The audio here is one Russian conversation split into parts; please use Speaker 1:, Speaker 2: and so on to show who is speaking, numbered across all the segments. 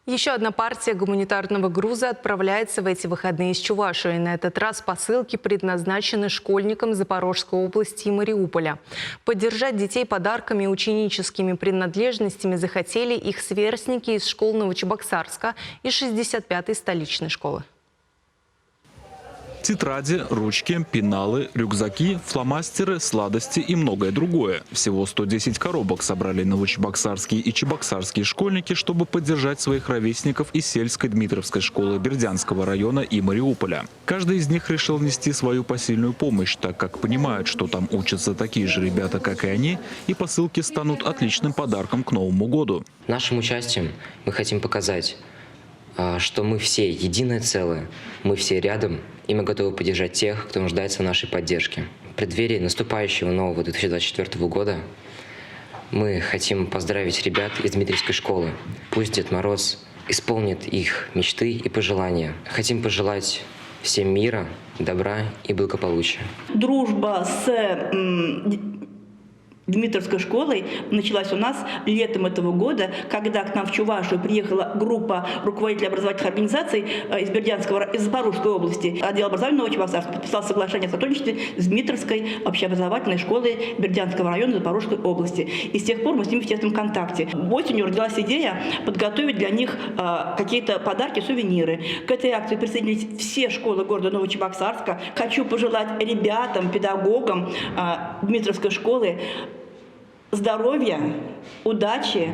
Speaker 1: Еще одна партия гуманитарного груза отправляется в эти выходные из Чувашии. На этот раз посылки предназначены школьникам Запорожской области и Мариуполя. Поддержать детей подарками и ученическими принадлежностями захотели их сверстники из школ Новочебоксарска и 65-й столичной школы.
Speaker 2: Тетради, ручки, пеналы, рюкзаки, фломастеры, сладости и многое другое. Всего 110 коробок собрали новочебоксарские и чебоксарские школьники, чтобы поддержать своих ровесников из сельской Дмитровской школы Бердянского района и Мариуполя. Каждый из них решил внести свою посильную помощь, так как понимают, что там учатся такие же ребята, как и они, и посылки станут отличным подарком к Новому году.
Speaker 3: Нашим участием мы хотим показать, что мы все единое целое, мы все рядом, и мы готовы поддержать тех, кто нуждается в нашей поддержке. В преддверии наступающего нового 2024 года мы хотим поздравить ребят из Дмитриевской школы. Пусть Дед Мороз исполнит их мечты и пожелания. Хотим пожелать всем мира, добра и благополучия.
Speaker 4: Дружба с Дмитровской школой началась у нас летом этого года, когда к нам в Чувашию приехала группа руководителей образовательных организаций из Запорожской области. Отдел образования Новочебоксарска подписал соглашение о сотрудничестве с Дмитровской общеобразовательной школой Бердянского района Запорожской области. И с тех пор мы с ними в тесном контакте. Осенью родилась идея подготовить для них какие-то подарки, сувениры. К этой акции присоединились все школы города Новочебоксарска. Хочу пожелать ребятам, педагогам Дмитровской школы здоровья, удачи,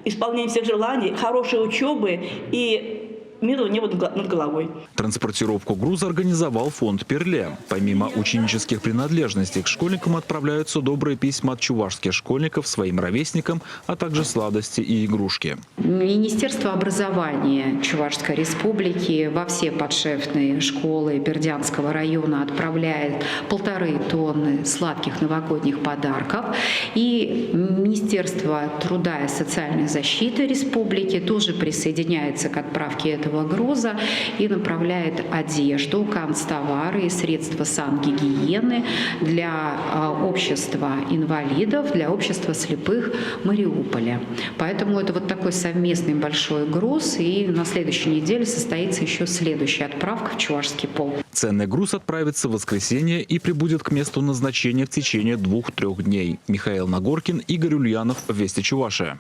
Speaker 4: исполнения всех желаний, хорошей учебы и мирного неба над головой.
Speaker 2: Транспортировку груза организовал фонд «Перле». Помимо ученических принадлежностей к школьникам отправляются добрые письма от чувашских школьников своим ровесникам, а также сладости и игрушки.
Speaker 5: Министерство образования Чувашской республики во все подшефные школы Бердянского района отправляет 1,5 тонны сладких новогодних подарков. И Министерство труда и социальной защиты республики тоже присоединяется к отправке этого груза и направляет одежду, канцтовары и средства сангигиены для общества инвалидов, для общества слепых Мариуполя. Поэтому это вот такой совместный большой груз, и на следующей неделе состоится еще следующая отправка в Чувашский полк.
Speaker 2: Ценный груз отправится в воскресенье и прибудет к месту назначения в течение 2-3 дней. Михаил Нагоркин, Игорь Ульянов, Вести Чувашия.